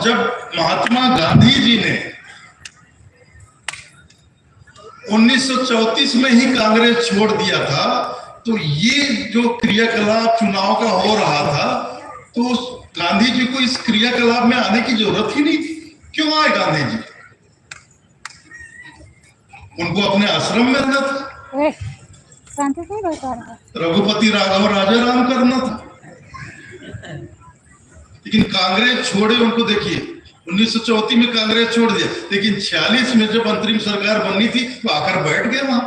जब महात्मा गांधी जी ने 1934 में ही कांग्रेस छोड़ दिया था, तो ये जो क्रियाकलाप चुनाव का हो रहा था, तो गांधी जी को इस क्रियाकलाप में आने की जरूरत ही नहीं थी। क्यों आए गांधी जी? उनको अपने आश्रम में रहना था, रघुपति राघव राजा राम करना था। लेकिन कांग्रेस छोड़े उनको। देखिए 1934 में कांग्रेस छोड़ दिया, लेकिन 46 में जब अंतरिम सरकार बननी थी तो आकर बैठ गए वहां।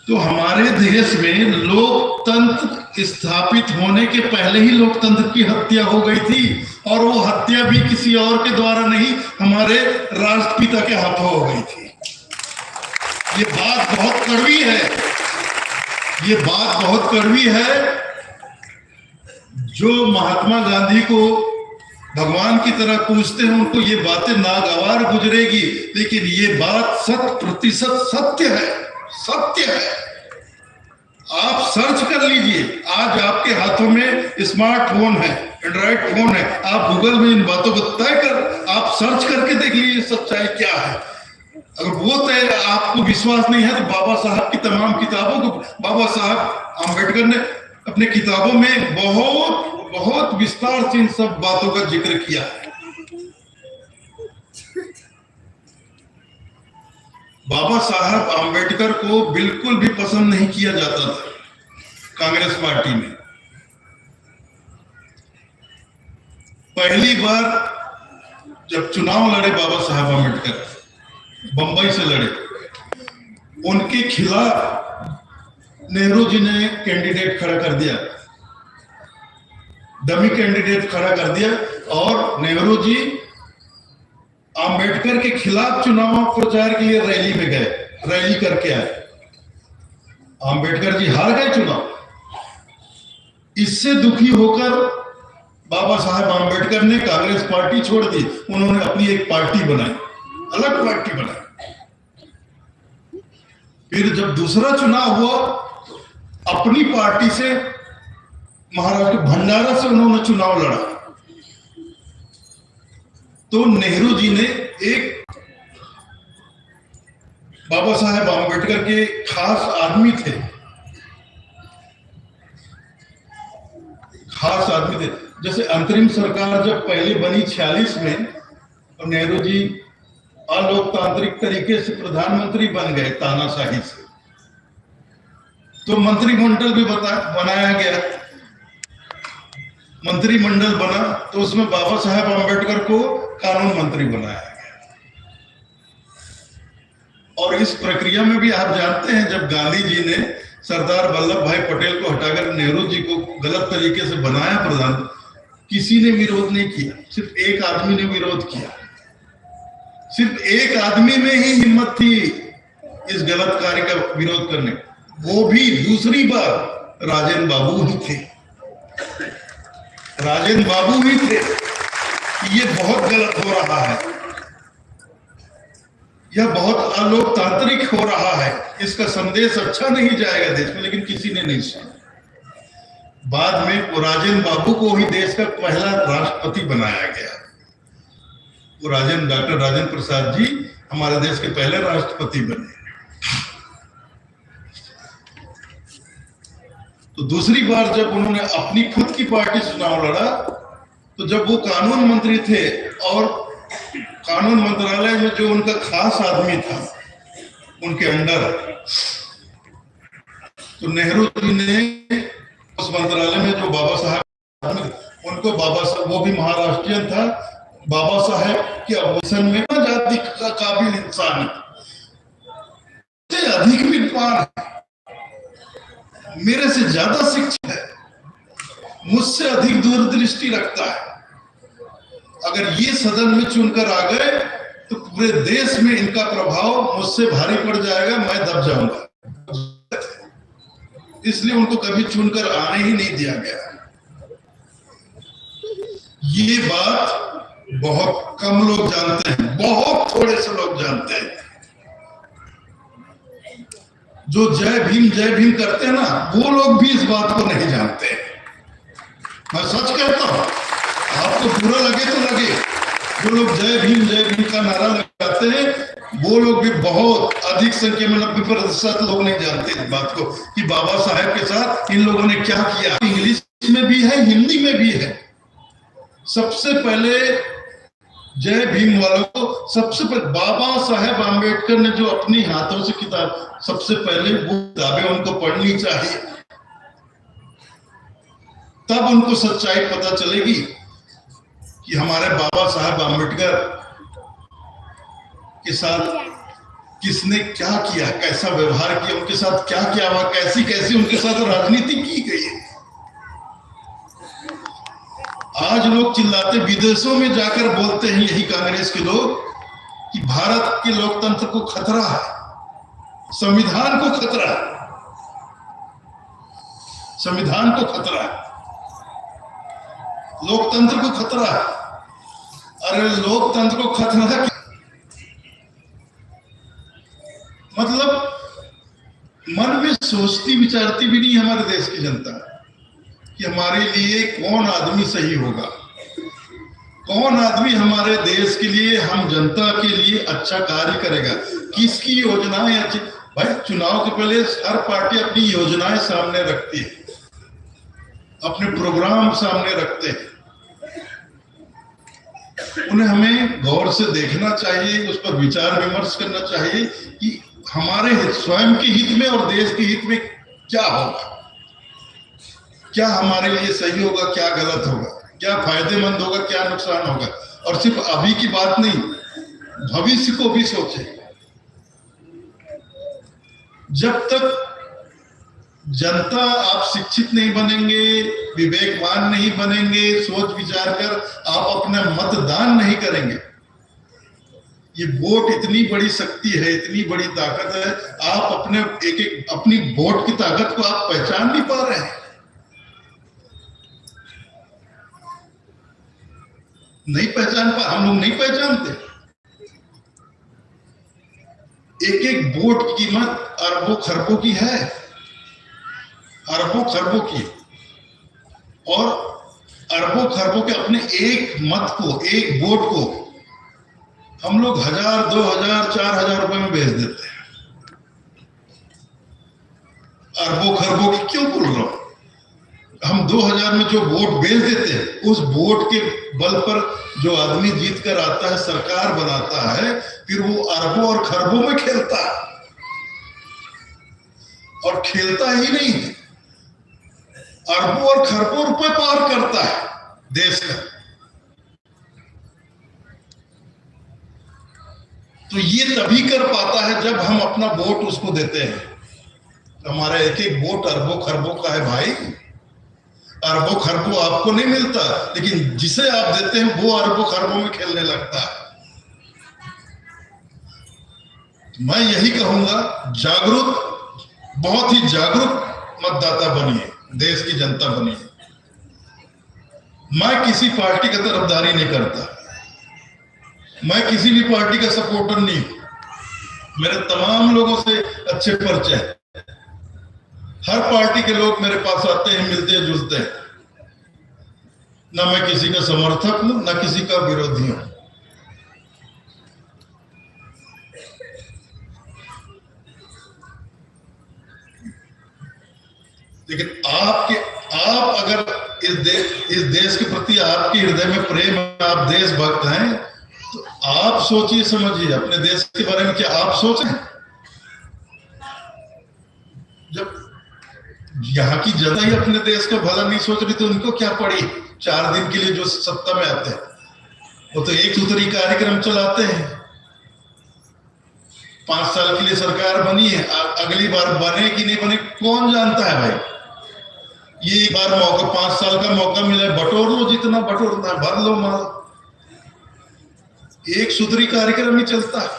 तो हमारे देश में लोकतंत्र स्थापित होने के पहले ही लोकतंत्र की हत्या हो गई थी, और वो हत्या भी किसी और के द्वारा नहीं, हमारे राष्ट्रपिता के हाथों हो गई थी। ये बात बहुत कड़वी है, ये बात बहुत कड़वी है। जो महात्मा गांधी को भगवान की तरह पूजते हैं, उनको ये बातें नागवार गुजरेगी, लेकिन ये बात 100% सत्य है, सत्य है। आप सर्च कर लीजिए, आज आपके हाथों में स्मार्टफोन है, एंड्रॉइड फोन है, आप गूगल में इन बातों को तय कर, आप सर्च करके देख लीजिए सच्चाई क्या है। अगर वो तय आपको विश्वास नहीं है तो बाबा साहब की तमाम किताबों को बाबा साहब आम्बेडकर ने अपने किताबों में बहुत बहुत विस्तार से इन सब बातों का जिक्र किया है। बाबा साहब आम्बेडकर को बिल्कुल भी पसंद नहीं किया जाता था कांग्रेस पार्टी में। पहली बार जब चुनाव लड़े बाबा साहब आम्बेडकर, बंबई से लड़े, उनके खिलाफ नेहरू जी ने कैंडिडेट खड़ा कर दिया, डमी कैंडिडेट खड़ा कर दिया, और नेहरू जी आम्बेडकर के खिलाफ चुनाव प्रचार के लिए रैली में गए, रैली करके आए। आम्बेडकर जी हार गए चुनाव। इससे दुखी होकर बाबा साहब आम्बेडकर ने कांग्रेस पार्टी छोड़ दी। उन्होंने अपनी एक पार्टी बनाई, अलग पार्टी बनाई। फिर जब दूसरा चुनाव हुआ, अपनी पार्टी से महाराष्ट्र भंडारा से उन्होंने चुनाव लड़ा। तो नेहरू जी ने एक बाबा साहेब आम्बेडकर के खास आदमी थे, खास आदमी थे। जैसे अंतरिम सरकार जब पहले बनी 46 में, और नेहरू जी अलोकतांत्रिक तरीके से प्रधानमंत्री बन गए तानाशाही से, तो मंत्रिमंडल भी बनाया गया। मंत्रिमंडल बना तो उसमें बाबा साहेब आम्बेडकर को कानून मंत्री बनाया गया। और इस प्रक्रिया में भी आप जानते हैं, जब गांधी जी ने सरदार वल्लभ भाई पटेल को हटाकर नेहरू जी को गलत तरीके से बनाया प्रधान, किसी ने विरोध नहीं किया, सिर्फ एक आदमी ने विरोध किया। सिर्फ एक आदमी में ही हिम्मत थी इस गलत कार्य का विरोध करने, वो भी दूसरी बार राजेंद्र बाबू ही थे। राजेंद्र बाबू ही थे। ये बहुत गलत हो रहा है, यह बहुत अलोकतांत्रिक हो रहा है, इसका संदेश अच्छा नहीं जाएगा देश में, लेकिन किसी ने नहीं सुना। बाद में राजेंद्र बाबू को ही देश का पहला राष्ट्रपति बनाया गया। वो डॉक्टर राजेंद्र प्रसाद जी हमारे देश के पहले राष्ट्रपति बने। तो दूसरी बार जब उन्होंने अपनी खुद की पार्टी से चुनाव लड़ा, तो जब वो कानून मंत्री थे और कानून मंत्रालय में जो उनका खास आदमी था उनके अंडर, तो नेहरू जी ने उस मंत्रालय में जो बाबा साहब, उनको बाबा साहब, वो भी महाराष्ट्रियन था, बाबा साहेब के अवसन में जाति का काबिल इंसान है, अधिक विद्वान है, मेरे से ज्यादा शिक्षित है, मुझसे अधिक दूरदृष्टि रखता है। अगर ये सदन में चुनकर आ गए तो पूरे देश में इनका प्रभाव मुझसे भारी पड़ जाएगा, मैं दब जाऊंगा। इसलिए उनको कभी चुनकर आने ही नहीं दिया गया। ये बात बहुत कम लोग जानते हैं, बहुत थोड़े से लोग जानते हैं। जो जय भीम करते हैं ना, वो लोग भी इस बात को नहीं जानते। मैं सच कहता हूं, आपको बुरा लगे तो लगे, जो लोग जय भीम का नारा लगाते हैं वो लोग भी बहुत अधिक संख्या में 90% लोग नहीं जानते इस बात को कि बाबा साहेब के साथ इन लोगों ने क्या किया। इंग्लिश में भी है, हिंदी में भी है। सबसे पहले जय भीम वालों को सबसे पहले बाबा साहेब आम्बेडकर ने जो अपनी हाथों से किताब, सबसे पहले वो किताबें उनको पढ़नी चाहिए, तब उनको सच्चाई पता चलेगी कि हमारे बाबा साहब आम्बेडकर के साथ किसने क्या किया, कैसा व्यवहार किया, उनके साथ क्या क्या हुआ, कैसी कैसी उनके साथ राजनीति की गई है। आज लोग चिल्लाते, विदेशों में जाकर बोलते हैं यही कांग्रेस के लोग कि भारत के लोकतंत्र को खतरा है, संविधान को खतरा है, संविधान को खतरा है, लोकतंत्र को खतरा है। अरे लोकतंत्र को खतरा है मतलब मन में सोचती विचारती भी नहीं हमारे देश की जनता कि हमारे लिए कौन आदमी सही होगा, कौन आदमी हमारे देश के लिए, हम जनता के लिए अच्छा कार्य करेगा, किसकी योजनाएं अच्छी। भाई चुनाव के पहले हर पार्टी अपनी योजनाएं सामने रखती है, अपने प्रोग्राम सामने रखते हैं, उन्हें हमें गौर से देखना चाहिए, उस पर विचार विमर्श करना चाहिए कि हमारे स्वयं के हित में और देश के हित में क्या होगा, क्या हमारे लिए सही होगा, क्या गलत होगा, क्या फायदेमंद होगा, क्या नुकसान होगा। और सिर्फ अभी की बात नहीं, भविष्य को भी सोचे। जब तक जनता आप शिक्षित नहीं बनेंगे, विवेकवान नहीं बनेंगे, सोच विचार कर आप अपना मतदान नहीं करेंगे, ये वोट इतनी बड़ी शक्ति है, इतनी बड़ी ताकत है, आप अपने एक अपनी वोट की ताकत को आप पहचान नहीं पा रहे हैं, नहीं पहचान पा, हम लोग नहीं पहचानते। एक एक वोट की कीमत अरबों खरबों की है, अरबों खरबों की, और अरबों खरबों के अपने एक मत को, एक वोट को हम लोग 1000, 2000, 4000 रुपए में बेच देते हैं। अरबों खरबों की क्यों बोल रहा हूं? हम 2000 में जो वोट बेच देते हैं, उस वोट के बल पर जो आदमी जीत कर आता है, सरकार बनाता है, फिर वो अरबों और खरबों में खेलता है, और खेलता ही नहीं, अरबों और खरबों रुपए पार करता है देश का। तो ये तभी कर पाता है जब हम अपना वोट उसको देते हैं। हमारा एक एक वोट अरबों खरबों का है भाई, अरबों खरबों आपको नहीं मिलता, लेकिन जिसे आप देते हैं वो अरबों खरबों में खेलने लगता है। मैं यही कहूंगा, जागरूक, बहुत ही जागरूक मतदाता बनिए, देश की जनता बनिए। मैं किसी पार्टी का तरफदारी नहीं करता, मैं किसी भी पार्टी का सपोर्टर नहीं, मेरे तमाम लोगों से अच्छे परिचय है, हर पार्टी के लोग मेरे पास आते हैं, मिलते हैं, जुलते हैं, ना मैं किसी का समर्थक हूं, ना किसी का विरोधी हूं। लेकिन आप अगर इस देश के प्रति आपके हृदय में प्रेम है, आप देशभक्त हैं, तो आप सोचिए समझिए अपने देश के बारे में, क्या आप सोच रहे हैं? जब यहाँ की जनता ही अपने देश का भला नहीं सोच रही तो उनको क्या पड़ी? 4 दिन के लिए जो सत्ता में आते हैं वो तो एक सूत्री कार्यक्रम चलाते हैं। 5 साल के लिए सरकार बनी है, अगली बार बने कि नहीं बने कौन जानता है भाई। ये एक बार मौका, 5 साल का मौका मिला, बटोर लो, जितना बटोरना भर लो माल। एक सूत्री कार्यक्रम ही चलता है।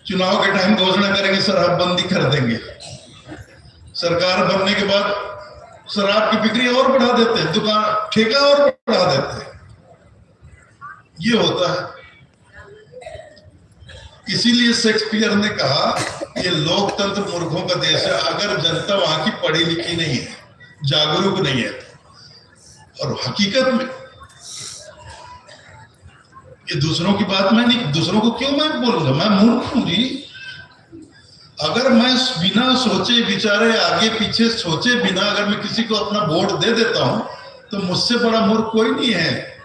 चुनाव के टाइम घोषणा करेंगे शराबबंदी कर देंगे, सरकार बनने के बाद शराब की बिक्री और बढ़ा देते हैं, दुकान ठेका और बढ़ा देते हैं। ये होता है। इसीलिए शेक्सपियर ने कहा ये लोकतंत्र मूर्खों का देश है अगर जनता वहां की पढ़ी लिखी नहीं है, जागरूक नहीं है। और हकीकत में ये दूसरों की बात मैं नहीं, दूसरों को क्यों मैं बोलूंगा, मैं मूर्ख हूं जी। अगर मैं बिना सोचे विचारे आगे पीछे सोचे बिना अगर मैं किसी को अपना वोट दे देता हूं तो मुझसे बड़ा मूर्ख कोई नहीं है।